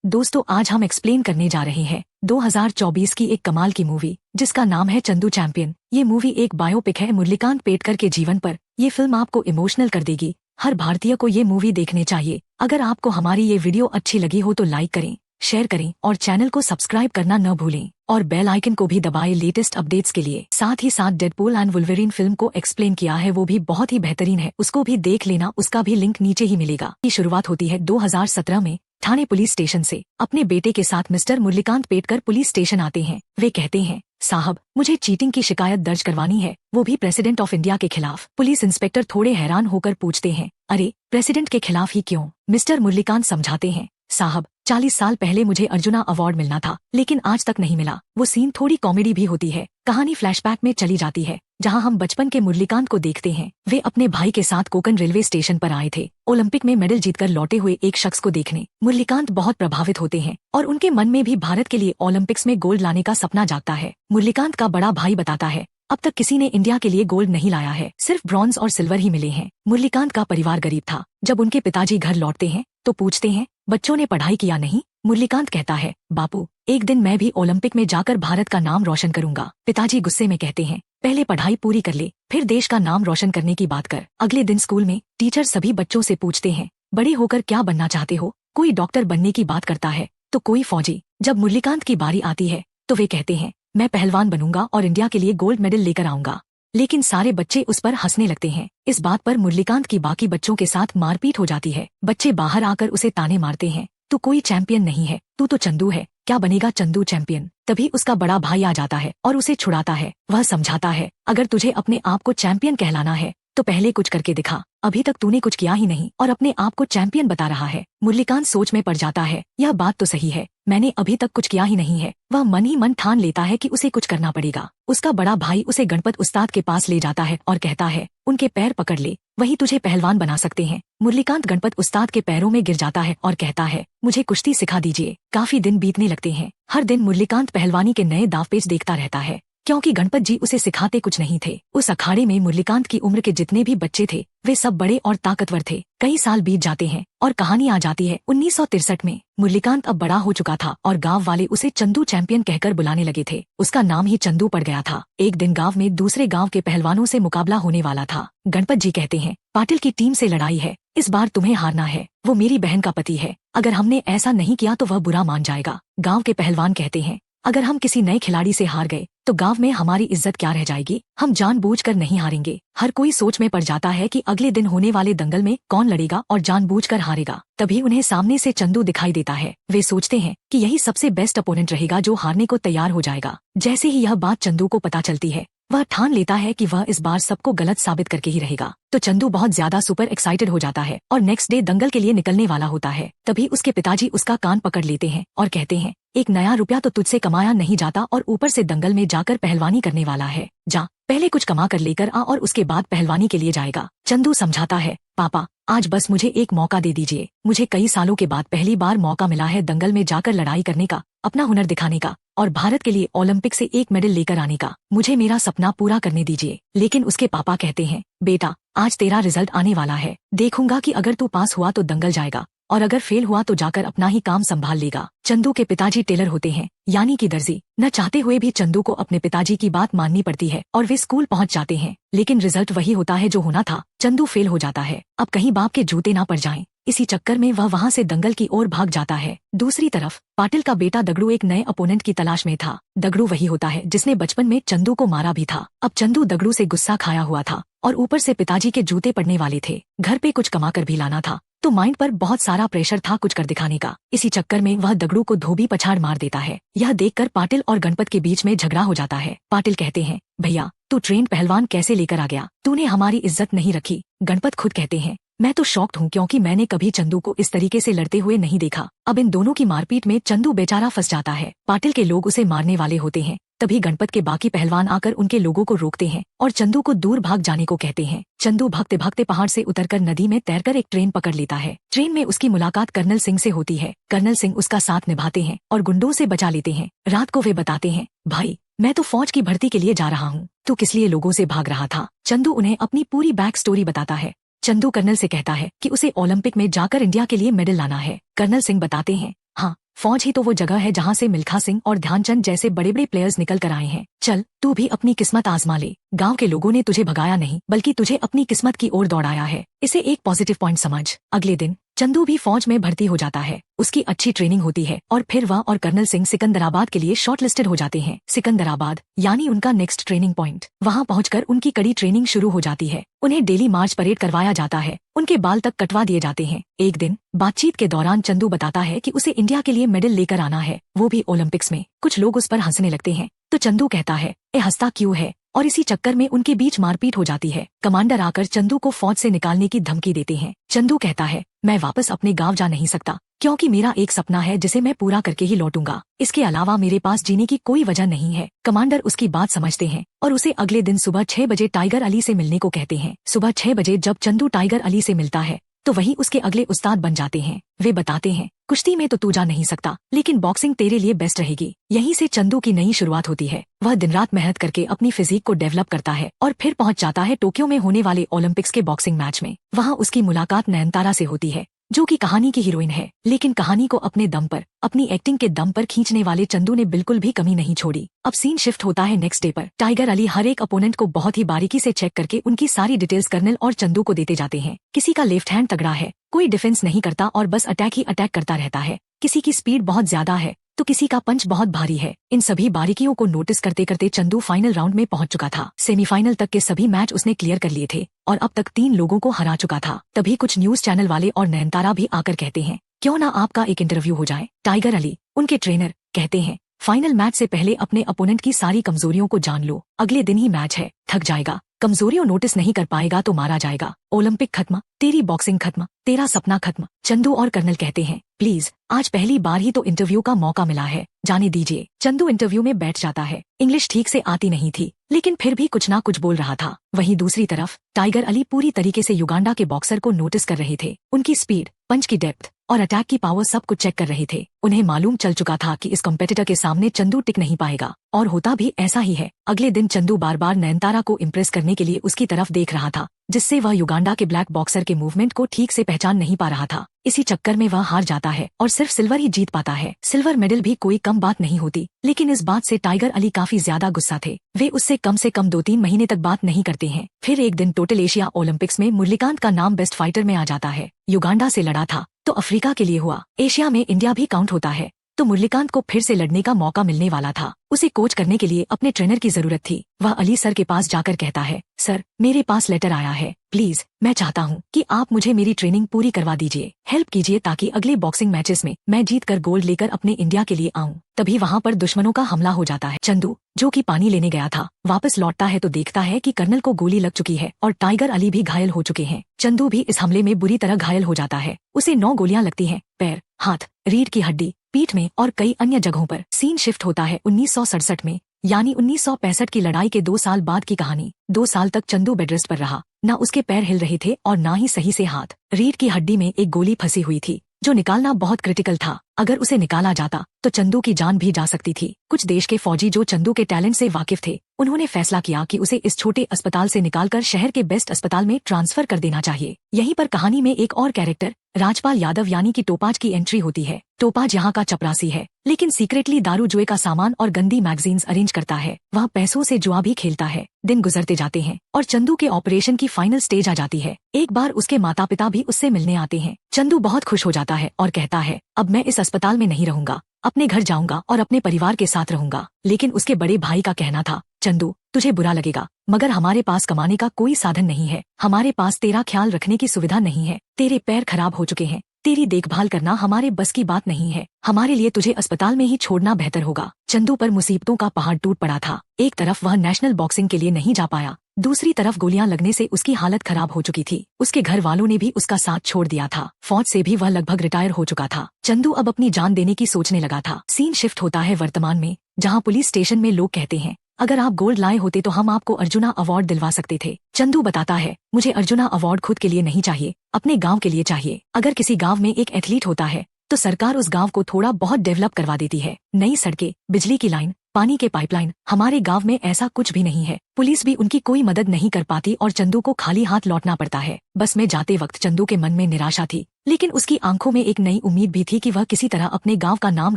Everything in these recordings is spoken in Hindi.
दोस्तों आज हम एक्सप्लेन करने जा रहे हैं 2024 की एक कमाल की मूवी जिसका नाम है चंदू चैंपियन। ये मूवी एक बायोपिक है मुरलीकांत पेटकर के जीवन पर। ये फिल्म आपको इमोशनल कर देगी। हर भारतीय को ये मूवी देखने चाहिए। अगर आपको हमारी ये वीडियो अच्छी लगी हो तो लाइक करें, शेयर करें और चैनल को सब्सक्राइब करना न भूलें और बेल आइकन को भी दबाएं लेटेस्ट अपडेट्स के लिए। साथ ही साथ डेडपूल एंड वुल्वरीन फिल्म को एक्सप्लेन किया है, वो भी बहुत ही बेहतरीन है, उसको भी देख लेना, उसका भी लिंक नीचे ही मिलेगा। की शुरुआत होती है 2017 में ठाणे पुलिस स्टेशन से। अपने बेटे के साथ mister Murlikant Petkar police station आते हैं। वे कहते हैं, साहब मुझे चीटिंग की शिकायत दर्ज करवानी है, वो भी प्रेसिडेंट ऑफ इंडिया के खिलाफ। पुलिस इंस्पेक्टर थोड़े हैरान होकर पूछते हैं, अरे प्रेसिडेंट के खिलाफ ही क्यों? मिस्टर मुरलीकांत समझाते हैं, साहब 40 साल पहले मुझे अर्जुना अवार्ड मिलना था लेकिन आज तक नहीं मिला। वो सीन थोड़ी कॉमेडी भी होती है। कहानी फ्लैशबैक में चली जाती है जहां हम बचपन के मुरलीकांत को देखते हैं। वे अपने भाई के साथ कोकन रेलवे स्टेशन पर आए थे ओलंपिक में मेडल जीतकर लौटे हुए एक शख्स को देखने। मुरलीकांत बहुत प्रभावित होते हैं और उनके मन में भी भारत के लिए ओलंपिक्स में गोल्ड लाने का सपना जागता है। मुरलीकांत का बड़ा भाई बताता है, अब तक किसी ने इंडिया के लिए गोल्ड नहीं लाया है, सिर्फ ब्रॉन्ज और सिल्वर ही मिले हैं। मुरलीकांत का परिवार गरीब था। जब उनके पिताजी घर लौटते हैं तो पूछते हैं, बच्चों ने पढ़ाई किया नहीं? मुरलीकांत कहता है, बापू एक दिन मैं भी ओलंपिक में जाकर भारत का नाम रोशन करूंगा। पिताजी गुस्से में कहते हैं, पहले पढ़ाई पूरी कर ले, फिर देश का नाम रोशन करने की बात कर। अगले दिन स्कूल में टीचर सभी बच्चों से पूछते हैं, बड़े होकर क्या बनना चाहते हो? कोई डॉक्टर बनने की बात करता है तो कोई फौजी। जब मुरलीकांत की बारी आती है तो वे कहते हैं, मैं पहलवान बनूंगा और इंडिया के लिए गोल्ड मेडल लेकर आऊंगा। लेकिन सारे बच्चे उस पर हंसने लगते हैं। इस बात पर मुरलीकांत की बाकी बच्चों के साथ मारपीट हो जाती है। बच्चे बाहर आकर उसे ताने मारते हैं, तू कोई चैंपियन नहीं है, तू तो चंदू है, क्या बनेगा चंदू चैंपियन? तभी उसका बड़ा भाई आ जाता है और उसे छुड़ाता है। वह समझाता है, अगर तुझे अपने आप को चैंपियन कहलाना है तो पहले कुछ करके दिखा, अभी तक तूने कुछ किया ही नहीं और अपने आप को चैंपियन बता रहा है। मुरलीकांत सोच में पड़ जाता है, यह बात तो सही है, मैंने अभी तक कुछ किया ही नहीं है। वह मन ही मन ठान लेता है कि उसे कुछ करना पड़ेगा। उसका बड़ा भाई उसे गणपत उस्ताद के पास ले जाता है और कहता है, उनके पैर पकड़ ले, वही तुझे पहलवान बना सकते हैं। मुरलीकांत गणपत उस्ताद के पैरों में गिर जाता है और कहता है, मुझे कुश्ती सिखा दीजिए। काफी दिन बीतने लगते हैं। हर दिन मुरलीकांत पहलवानी के नए दावपेच देखता रहता है क्योंकि गणपत जी उसे सिखाते कुछ नहीं थे। उस अखाड़े में मुरलीकांत की उम्र के जितने भी बच्चे थे वे सब बड़े और ताकतवर थे। कई साल बीत जाते हैं और कहानी आ जाती है 1963 में। मुरलीकांत अब बड़ा हो चुका था और गांव वाले उसे चंदू चैंपियन कहकर बुलाने लगे थे। उसका नाम ही चंदू पड़ गया था। एक दिन गांव में दूसरे गांव के पहलवानों से मुकाबला होने वाला था। गणपत जी कहते हैं, पाटिल की टीम से लड़ाई है, इस बार तुम्हें हारना है, वो मेरी बहन का पति है, अगर हमने ऐसा नहीं किया तो वह बुरा मान जाएगा। गाँव के पहलवान कहते हैं, अगर हम किसी नए खिलाड़ी से हार गए तो गांव में हमारी इज्जत क्या रह जाएगी? हम जानबूझकर नहीं हारेंगे। हर कोई सोच में पड़ जाता है कि अगले दिन होने वाले दंगल में कौन लड़ेगा और जानबूझकर हारेगा। तभी उन्हें सामने से चंदू दिखाई देता है। वे सोचते हैं कि यही सबसे बेस्ट अपोनेंट रहेगा जो हारने को तैयार हो जाएगा। जैसे ही यह बात चंदू को पता चलती है वह ठान लेता है कि वह इस बार सबको गलत साबित करके ही रहेगा। तो चंदू बहुत ज्यादा सुपर एक्साइटेड हो जाता है और नेक्स्ट डे दंगल के लिए निकलने वाला होता है। तभी उसके पिताजी उसका कान पकड़ लेते हैं और कहते हैं, एक नया रुपया तो तुझसे कमाया नहीं जाता और ऊपर से दंगल में जाकर पहलवानी करने वाला है, जा पहले कुछ कमा कर लेकर आ और उसके बाद पहलवानी के लिए जाएगा। चंदू समझाता है, पापा आज बस मुझे एक मौका दे दीजिए, मुझे कई सालों के बाद पहली बार मौका मिला है दंगल में जाकर लड़ाई करने का, अपना हुनर दिखाने का और भारत के लिए ओलंपिक से एक मेडल लेकर आने का। मुझे मेरा सपना पूरा करने दीजिए। लेकिन उसके पापा कहते हैं, बेटा आज तेरा रिजल्ट आने वाला है, देखूंगा कि अगर तू पास हुआ तो दंगल जाएगा और अगर फेल हुआ तो जाकर अपना ही काम संभाल लेगा। चंदू के पिताजी टेलर होते हैं, यानी कि दर्जी। न चाहते हुए भी चंदू को अपने पिताजी की बात माननी पड़ती है और वे स्कूल पहुंच जाते हैं। लेकिन रिजल्ट वही होता है जो होना था, चंदू फेल हो जाता है। अब कहीं बाप के जूते ना पड़ जाएं, इसी चक्कर में वह वहां से दंगल की ओर भाग जाता है। दूसरी तरफ पाटिल का बेटा दगड़ू एक नए अपोनेंट की तलाश में था। दगड़ू वही होता है जिसने बचपन में चंदू को मारा भी था। अब चंदू दगड़ू से गुस्सा खाया हुआ था और ऊपर से पिताजी के जूते पड़ने वाले थे। घर पे कुछ कमा कर भी लाना था तो माइंड पर बहुत सारा प्रेशर था कुछ कर दिखाने का। इसी चक्कर में वह दगड़ू को धोबी पछाड़ मार देता है। यह देखकर पाटिल और गणपत के बीच में झगड़ा हो जाता है। पाटिल कहते हैं, भैया तू ट्रेन पहलवान कैसे लेकर आ गया? तूने हमारी इज्जत नहीं रखी। गणपत खुद कहते हैं, मैं तो शॉक्ड हूँ क्योंकि मैंने कभी चंदू को इस तरीके से लड़ते हुए नहीं देखा। अब इन दोनों की मारपीट में चंदू बेचारा फंस जाता है। पाटिल के लोग उसे मारने वाले होते हैं। तभी गणपत के बाकी पहलवान आकर उनके लोगों को रोकते हैं और चंदू को दूर भाग जाने को कहते हैं। चंदू भागते भागते पहाड़ से उतरकर नदी में तैरकर एक ट्रेन पकड़ लेता है। ट्रेन में उसकी मुलाकात कर्नल सिंह से होती है। कर्नल सिंह उसका साथ निभाते हैं और गुंडों से बचा लेते हैं। रात को वे बताते हैं, भाई मैं तो फौज की भर्ती के लिए जा रहा हूँ, तू किस लिए लोगों से भाग रहा था? चंदू उन्हें अपनी पूरी बैक स्टोरी बताता है। चंदू कर्नल से कहता है कि उसे ओलंपिक में जाकर इंडिया के लिए मेडल लाना है। कर्नल सिंह बताते हैं, हाँ फौज ही तो वो जगह है जहाँ से मिल्खा सिंह और ध्यानचंद जैसे बड़े बड़े प्लेयर्स निकल कर आए हैं। चल तू भी अपनी किस्मत आजमा ले। गांव के लोगों ने तुझे भगाया नहीं बल्कि तुझे अपनी किस्मत की ओर दौड़ाया है। इसे एक पॉजिटिव पॉइंट समझ। अगले दिन चंदू भी फौज में भर्ती हो जाता है। उसकी अच्छी ट्रेनिंग होती है और फिर वह और कर्नल सिंह सिकंदराबाद के लिए शॉर्टलिस्टेड हो जाते हैं। सिकंदराबाद यानी उनका नेक्स्ट ट्रेनिंग पॉइंट। वहां पहुंचकर उनकी कड़ी ट्रेनिंग शुरू हो जाती है। उन्हें डेली मार्च परेड करवाया जाता है। उनके बाल तक कटवा दिए जाते हैं। एक दिन बातचीत के दौरान चंदू बताता है कि उसे इंडिया के लिए मेडल लेकर आना है, वो भी ओलंपिक्स में। कुछ लोग उस पर हंसने लगते हैं तो चंदू कहता है ए हंसता क्यों है, और इसी चक्कर में उनके बीच मारपीट हो जाती है। कमांडर आकर चंदू को फौज से निकालने की धमकी देते हैं। चंदू कहता है मैं वापस अपने गांव जा नहीं सकता क्योंकि मेरा एक सपना है जिसे मैं पूरा करके ही लौटूंगा। इसके अलावा मेरे पास जीने की कोई वजह नहीं है। कमांडर उसकी बात समझते हैं और उसे अगले दिन सुबह 6 बजे टाइगर अली से मिलने को कहते हैं। सुबह 6 बजे जब चंदू टाइगर अली से मिलता है तो वही उसके अगले उस्ताद बन जाते हैं। वे बताते हैं कुश्ती में तो तू जा नहीं सकता लेकिन बॉक्सिंग तेरे लिए बेस्ट रहेगी। यहीं से चंदू की नई शुरुआत होती है। वह दिन रात मेहनत करके अपनी फिजिक को डेवलप करता है और फिर पहुंच जाता है टोक्यो में होने वाले ओलंपिक्स के बॉक्सिंग मैच में। वहां उसकी मुलाकात नयनतारा से होती है जो कि कहानी की हीरोइन है। लेकिन कहानी को अपने दम पर, अपनी एक्टिंग के दम पर खींचने वाले चंदू ने बिल्कुल भी कमी नहीं छोड़ी। अब सीन शिफ्ट होता है नेक्स्ट डे पर। टाइगर अली हर एक अपोनेंट को बहुत ही बारीकी से चेक करके उनकी सारी डिटेल्स कर्नल और चंदू को देते जाते हैं। किसी का लेफ्ट हैंड तगड़ा है, कोई डिफेंस नहीं करता और बस अटैक ही अटैक करता रहता है। किसी की स्पीड बहुत ज्यादा है तो किसी का पंच बहुत भारी है। इन सभी बारीकियों को नोटिस करते करते चंदू फाइनल राउंड में पहुंच चुका था। सेमीफाइनल तक के सभी मैच उसने क्लियर कर लिए थे और अब तक 3 लोगों को हरा चुका था। तभी कुछ न्यूज चैनल वाले और नयनतारा भी आकर कहते हैं क्यों ना आपका एक इंटरव्यू हो जाए। टाइगर अली, उनके ट्रेनर, कहते हैं फाइनल मैच से पहले अपने अपोनेंट की सारी कमजोरियों को जान लो। अगले दिन ही मैच है, थक जाएगा, कमजोरियों नोटिस नहीं कर पाएगा तो मारा जाएगा। ओलंपिक खत्म, तेरी बॉक्सिंग खत्म, तेरा सपना खत्म। चंदू और कर्नल कहते हैं प्लीज आज पहली बार ही तो इंटरव्यू का मौका मिला है, जाने दीजिए। चंदू इंटरव्यू में बैठ जाता है। इंग्लिश ठीक से आती नहीं थी लेकिन फिर भी कुछ ना कुछ बोल रहा था। वहीं दूसरी तरफ टाइगर अली पूरी तरीके से युगांडा के बॉक्सर को नोटिस कर रहे थे। उनकी स्पीड, पंच की डेप्थ और अटैक की पावर सब कुछ चेक कर रहे थे। उन्हें मालूम चल चुका था कि इस कॉम्पिटिटर के सामने चंदू टिक नहीं पाएगा और होता भी ऐसा ही है। अगले दिन चंदू बार बार नयनतारा को इम्प्रेस करने के लिए उसकी तरफ देख रहा था जिससे वह युगांडा के ब्लैक बॉक्सर के मूवमेंट को ठीक से पहचान नहीं पा रहा था। इसी चक्कर में वह हार जाता है और सिर्फ सिल्वर ही जीत पाता है। सिल्वर मेडल भी कोई कम बात नहीं होती लेकिन इस बात से टाइगर अली काफी ज्यादा गुस्सा थे। वे उससे कम से कम 2-3 महीने तक बात नहीं करते हैं। फिर एक दिन टोटल एशिया ओलंपिक्स में मुरलीकांत का नाम बेस्ट फाइटर में आ जाता है। युगांडा से लड़ा था तो अफ्रीका के लिए हुआ, एशिया में इंडिया भी काउंट होता है तो मुरलीकांत को फिर से लड़ने का मौका मिलने वाला था। उसे कोच करने के लिए अपने ट्रेनर की जरूरत थी। वह अली सर के पास जाकर कहता है सर मेरे पास लेटर आया है, प्लीज मैं चाहता हूँ कि आप मुझे मेरी ट्रेनिंग पूरी करवा दीजिए, हेल्प कीजिए ताकि अगले बॉक्सिंग मैचेस में मैं जीत कर गोल्ड लेकर अपने इंडिया के लिए आऊँ। तभी वहाँ पर दुश्मनों का हमला हो जाता है। चंदू जो कि पानी लेने गया था वापस लौटता है तो देखता है कि कर्नल को गोली लग चुकी है और टाइगर अली भी घायल हो चुके हैं। चंदू भी इस हमले में बुरी तरह घायल हो जाता है। उसे 9 गोलियां लगती हैं, पैर, हाथ, रीढ़ की हड्डी, पीठ में और कई अन्य जगहों पर। सीन शिफ्ट होता है 1967 में यानी 1965 की लड़ाई के 2 साल बाद की कहानी। 2 साल तक चंदू बेडरेस्ट पर रहा। न उसके पैर हिल रहे थे और न ही सही से हाथ। रीढ़ की हड्डी में एक गोली फंसी हुई थी जो निकालना बहुत क्रिटिकल था। अगर उसे निकाला जाता तो चंदू की जान भी जा सकती थी। कुछ देश के फौजी जो चंदू के टैलेंट से वाकिफ थे उन्होंने फैसला किया कि उसे इस छोटे अस्पताल से निकालकर शहर के बेस्ट अस्पताल में ट्रांसफर कर देना चाहिए। यहीं पर कहानी में एक और कैरेक्टर राजपाल यादव यानी कि टोपाज की एंट्री होती है। टोपाज यहाँ का चपरासी है लेकिन सीक्रेटली दारू जुए का सामान और गंदी मैगजीन्स अरेंज करता है। वह पैसों से जुआ भी खेलता है। दिन गुजरते जाते हैं और चंदू के ऑपरेशन की फाइनल स्टेज आ जाती है। एक बार उसके माता पिता भी उससे मिलने आते हैं। चंदू बहुत खुश हो जाता है और कहता है अब मैं इस अस्पताल में नहीं रहूंगा, अपने घर जाऊंगा और अपने परिवार के साथ रहूंगा। लेकिन उसके बड़े भाई का कहना था चंदू तुझे बुरा लगेगा मगर हमारे पास कमाने का कोई साधन नहीं है, हमारे पास तेरा ख्याल रखने की सुविधा नहीं है, तेरे पैर खराब हो चुके हैं, तेरी देखभाल करना हमारे बस की बात नहीं है, हमारे लिए तुझे अस्पताल में ही छोड़ना बेहतर होगा। चंदू पर मुसीबतों का पहाड़ टूट पड़ा था। एक तरफ वह नेशनल बॉक्सिंग के लिए नहीं जा पाया, दूसरी तरफ गोलियां लगने से उसकी हालत खराब हो चुकी थी। उसके घर वालों ने भी उसका साथ छोड़ दिया था। फौज से भी वह लगभग रिटायर हो चुका था। चंदू अब अपनी जान देने की सोचने लगा था। सीन शिफ्ट होता है वर्तमान में जहाँ पुलिस स्टेशन में लोग कहते हैं अगर आप गोल्ड लाए होते तो हम आपको अर्जुना अवार्ड दिलवा सकते थे। चंदू बताता है मुझे अर्जुना अवार्ड खुद के लिए नहीं चाहिए, अपने गांव के लिए चाहिए। अगर किसी गांव में एक एथलीट होता है तो सरकार उस गांव को थोड़ा बहुत डेवलप करवा देती है। नई सड़कें, बिजली की लाइन, पानी के पाइपलाइन। हमारे गांव में ऐसा कुछ भी नहीं है। पुलिस भी उनकी कोई मदद नहीं कर पाती और चंदू को खाली हाथ लौटना पड़ता है। बस में जाते वक्त चंदू के मन में निराशा थी, लेकिन उसकी आंखों में एक नई उम्मीद भी थी कि वह किसी तरह अपने गांव का नाम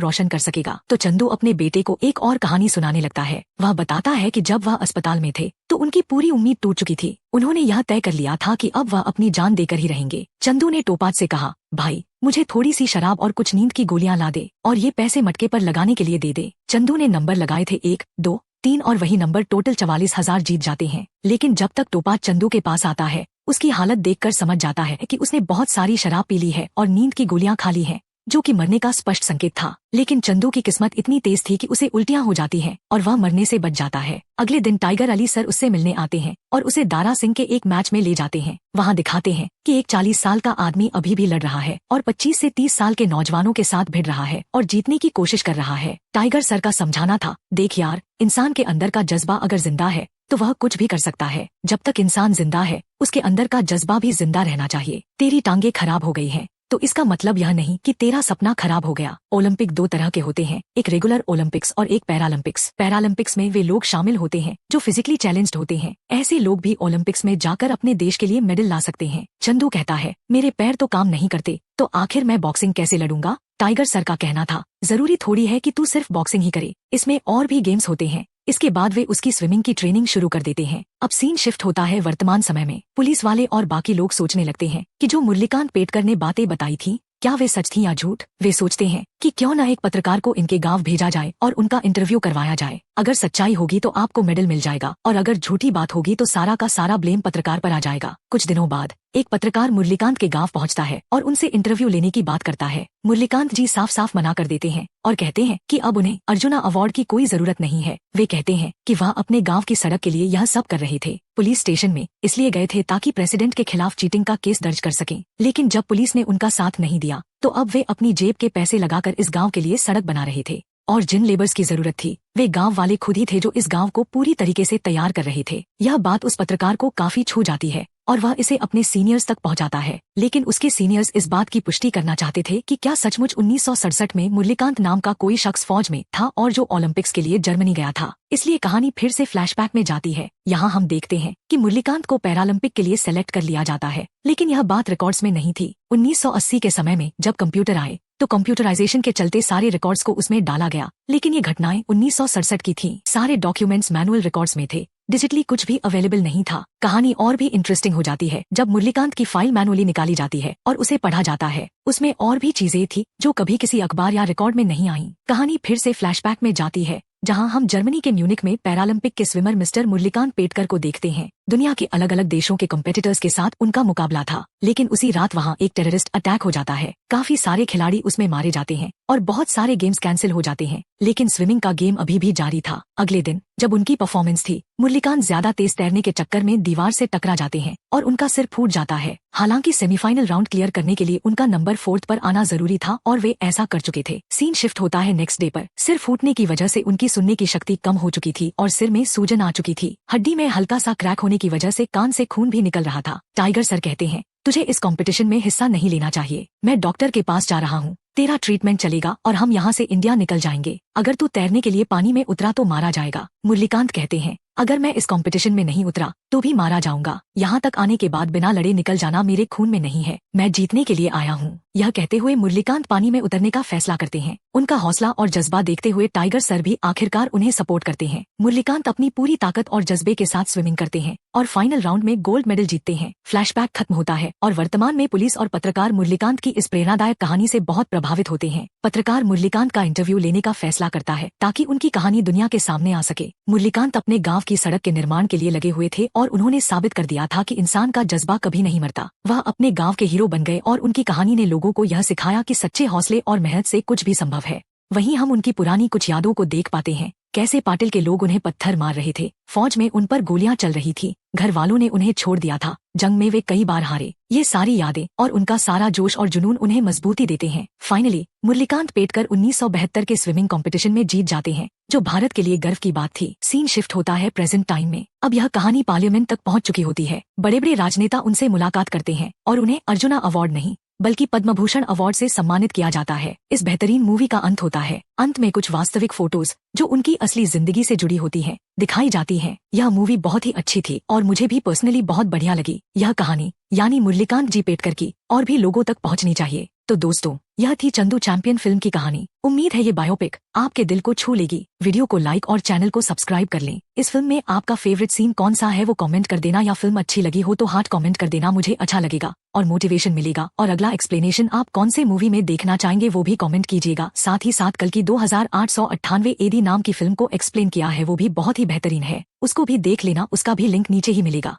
रोशन कर सकेगा। तो चंदू अपने बेटे को एक और कहानी सुनाने लगता है। वह बताता है कि जब वह अस्पताल में थे तो उनकी पूरी उम्मीद टूट चुकी थी। उन्होंने यह तय कर लिया था कि अब वह अपनी जान देकर ही रहेंगे। चंदू ने टोपाज से कहा, भाई मुझे थोड़ी सी शराब और कुछ नींद की गोलियां ला दे और ये पैसे मटके पर लगाने के लिए दे दे। चंदू ने नंबर लगाए थे 1, 2, 3 और वही नंबर टोटल 44,000 जीत जाते हैं। लेकिन जब तक टोपाज चंदू के पास आता है, उसकी हालत देखकर समझ जाता है कि उसने बहुत सारी शराब पी ली है और नींद की गोलियां खा ली हैं, जो कि मरने का स्पष्ट संकेत था। लेकिन चंदू की किस्मत इतनी तेज थी कि उसे उल्टियां हो जाती हैं और वह मरने से बच जाता है। अगले दिन टाइगर अली सर उससे मिलने आते हैं और उसे दारा सिंह के एक मैच में ले जाते हैं। वहां दिखाते हैं कि एक 40 साल का आदमी अभी भी लड़ रहा है और 25 से 30 साल के नौजवानों के साथ भिड़ रहा है और जीतने की कोशिश कर रहा है। टाइगर सर का समझाना था, देख यार, इंसान के अंदर का जज्बा अगर जिंदा है तो वह कुछ भी कर सकता है। जब तक इंसान जिंदा है, उसके अंदर का जज्बा भी जिंदा रहना चाहिए। तेरी टांगे खराब हो गई हैं तो इसका मतलब यह नहीं कि तेरा सपना खराब हो गया। ओलंपिक 2 तरह के होते हैं, एक रेगुलर ओलंपिक्स और एक पैरालंपिक्स। पैरालंपिक्स में वे लोग शामिल होते हैं जो फिजिकली चैलेंज्ड होते हैं। ऐसे लोग भी ओलंपिक्स में जाकर अपने देश के लिए मेडल ला सकते हैं। चंदू कहता है, मेरे पैर तो काम नहीं करते तो आखिर मैं बॉक्सिंग कैसे लड़ूंगा। टाइगर सर का कहना था, जरूरी थोड़ी है कि तू सिर्फ बॉक्सिंग ही करे, इसमें और भी गेम्स होते हैं। इसके बाद वे उसकी स्विमिंग की ट्रेनिंग शुरू कर देते हैं। अब सीन शिफ्ट होता है वर्तमान समय में। पुलिस वाले और बाकी लोग सोचने लगते हैं कि जो मुरलीकांत पेटकर ने बातें बताई थी, क्या वे सच थी या झूठ। वे सोचते हैं कि क्यों न एक पत्रकार को इनके गांव भेजा जाए और उनका इंटरव्यू करवाया जाए। अगर सच्चाई होगी तो आपको मेडल मिल जाएगा और अगर झूठी बात होगी तो सारा का सारा ब्लेम पत्रकार पर आ जाएगा। कुछ दिनों बाद एक पत्रकार मुरलीकांत के गांव पहुंचता है और उनसे इंटरव्यू लेने की बात करता है। मुरलीकांत जी साफ साफ मना कर देते हैं और कहते हैं कि अब उन्हें अर्जुना अवार्ड की कोई जरूरत नहीं है। वे कहते हैं कि वह अपने गांव की सड़क के लिए यह सब कर रहे थे। पुलिस स्टेशन में इसलिए गए थे ताकि प्रेसिडेंट के खिलाफ चीटिंग का केस दर्ज कर सकें। लेकिन जब पुलिस ने उनका साथ नहीं दिया तो अब वे अपनी जेब के पैसे लगाकर इस गांव के लिए सड़क बना रहे थे और जिन लेबर्स की जरूरत थी वे गांव वाले खुद ही थे जो इस गांव को पूरी तरीके से तैयार कर रहे थे। यह बात उस पत्रकार को काफी छू जाती है और वह इसे अपने सीनियर्स तक पहुंचाता है। लेकिन उसके सीनियर्स इस बात की पुष्टि करना चाहते थे कि क्या सचमुच 1967 में मुरलीकांत नाम का कोई शख्स फौज में था और जो ओलंपिक्स के लिए जर्मनी गया था। इसलिए कहानी फिर से फ्लैशबैक में जाती है। यहाँ हम देखते हैं कि मुरलीकांत को पैरालंपिक के लिए सेलेक्ट कर लिया जाता है, लेकिन यह बात रिकॉर्ड्स में नहीं थी। 1980 के समय में जब कंप्यूटर आए तो कंप्यूटराइजेशन के चलते सारे रिकॉर्ड्स को उसमें डाला गया, लेकिन ये घटनाएं 1967 की थीं। सारे डॉक्यूमेंट्स मैनुअल रिकॉर्ड्स में थे, डिजिटली कुछ भी अवेलेबल नहीं था। कहानी और भी इंटरेस्टिंग हो जाती है जब मुरलीकांत की फाइल मैनुअली निकाली जाती है और उसे पढ़ा जाता है। उसमें और भी चीजें थी जो कभी किसी अखबार या रिकॉर्ड में नहीं आई। कहानी फिर से फ्लैशबैक में जाती है जहां हम जर्मनी के म्यूनिक में पैरालंपिक के स्विमर मिस्टर मुरलीकांत पेटकर को देखते हैं। दुनिया के अलग अलग देशों के कॉम्पिटिटर्स के साथ उनका मुकाबला था, लेकिन उसी रात वहां एक टेररिस्ट अटैक हो जाता है। काफी सारे खिलाड़ी उसमें मारे जाते हैं और बहुत सारे गेम्स कैंसिल हो जाते हैं, लेकिन स्विमिंग का गेम अभी भी जारी था। अगले दिन जब उनकी परफॉर्मेंस थी, मुरलीकांत ज्यादा तेज तैरने के चक्कर में दीवार से टकरा जाते हैं और उनका सिर फूट जाता है। हालांकि सेमीफाइनल राउंड क्लियर करने के लिए उनका नंबर 4 पर आना जरूरी था और वे ऐसा कर चुके थे। सीन शिफ्ट होता है नेक्स्ट डे पर। सिर फूटने की वजह से उनकी सुनने की शक्ति कम हो चुकी थी और सिर में सूजन आ चुकी थी। हड्डी में हल्का सा क्रैक होने की वजह से कान से खून भी निकल रहा था। टाइगर सर कहते हैं, तुझे इस कंपटीशन में हिस्सा नहीं लेना चाहिए। मैं डॉक्टर के पास जा रहा हूँ, तेरा ट्रीटमेंट चलेगा और हम यहाँ से इंडिया निकल जाएंगे। अगर तू तैरने के लिए पानी में उतरा तो मारा जाएगा। मुरलीकांत कहते हैं, अगर मैं इस कंपटीशन में नहीं उतरा तो भी मारा जाऊंगा। यहाँ तक आने के बाद बिना लड़े निकल जाना मेरे खून में नहीं है। मैं जीतने के लिए आया हूँ। यह कहते हुए मुरलीकांत पानी में उतरने का फैसला करते हैं। उनका हौसला और जज्बा देखते हुए टाइगर सर भी आखिरकार उन्हें सपोर्ट करते हैं। मुरलीकांत अपनी पूरी ताकत और जज्बे के साथ स्विमिंग करते हैं और फाइनल राउंड में गोल्ड मेडल जीतते हैं। फ्लैशबैक खत्म होता है और वर्तमान में पुलिस और पत्रकार मुरलीकांत की इस प्रेरणादायक कहानी से बहुत प्रभावित होते हैं। पत्रकार मुरलीकांत का इंटरव्यू लेने का फैसला करता है ताकि उनकी कहानी दुनिया के सामने आ सके। मुरलीकांत अपने गांव की सड़क के निर्माण के लिए लगे हुए थे और उन्होंने साबित कर दिया था कि इंसान का जज्बा कभी नहीं मरता। वह अपने गांव के हीरो बन गए और उनकी कहानी ने लोगों को यह सिखाया कि सच्चे हौसले और मेहनत से कुछ भी संभव है। वहीं हम उनकी पुरानी कुछ यादों को देख पाते हैं, कैसे पाटिल के लोग उन्हें पत्थर मार रहे थे, फौज में उन पर गोलियां चल रही थी, घर वालों ने उन्हें छोड़ दिया था, जंग में वे कई बार हारे। ये सारी यादें और उनका सारा जोश और जुनून उन्हें मजबूती देते हैं। फाइनली मुरलीकांत पेटकर 1972 के स्विमिंग कंपटीशन में जीत जाते हैं, जो भारत के लिए गर्व की बात थी। सीन शिफ्ट होता है प्रेजेंट टाइम में। अब यह कहानी पार्लियामेंट तक पहुंच चुकी होती है। बड़े बड़े राजनेता उनसे मुलाकात करते हैं और उन्हें अर्जुना अवार्ड नहीं बल्कि पद्म भूषण अवार्ड से सम्मानित किया जाता है। इस बेहतरीन मूवी का अंत होता है। अंत में कुछ वास्तविक फोटोज जो उनकी असली जिंदगी से जुड़ी होती हैं दिखाई जाती हैं। यह मूवी बहुत ही अच्छी थी और मुझे भी पर्सनली बहुत बढ़िया लगी। यह कहानी यानी मुरलीकांत जी पेटकर की और भी लोगों तक पहुंचनी चाहिए। तो दोस्तों, यह थी चंदू चैंपियन फिल्म की कहानी। उम्मीद है ये बायोपिक आपके दिल को छू लेगी। वीडियो को लाइक और चैनल को सब्सक्राइब कर लें। इस फिल्म में आपका फेवरेट सीन कौन सा है वो कमेंट कर देना, या फिल्म अच्छी लगी हो तो हार्ट कमेंट कर देना, मुझे अच्छा लगेगा और मोटिवेशन मिलेगा। और अगला एक्सप्लेनेशन आप कौन से मूवी में देखना चाहेंगे वो भी कमेंट कीजिएगा। साथ ही साथ कल की 2898 एडी नाम की फिल्म को एक्सप्लेन किया है, वो भी बहुत ही बेहतरीन है, उसको भी देख लेना, उसका भी लिंक नीचे ही मिलेगा।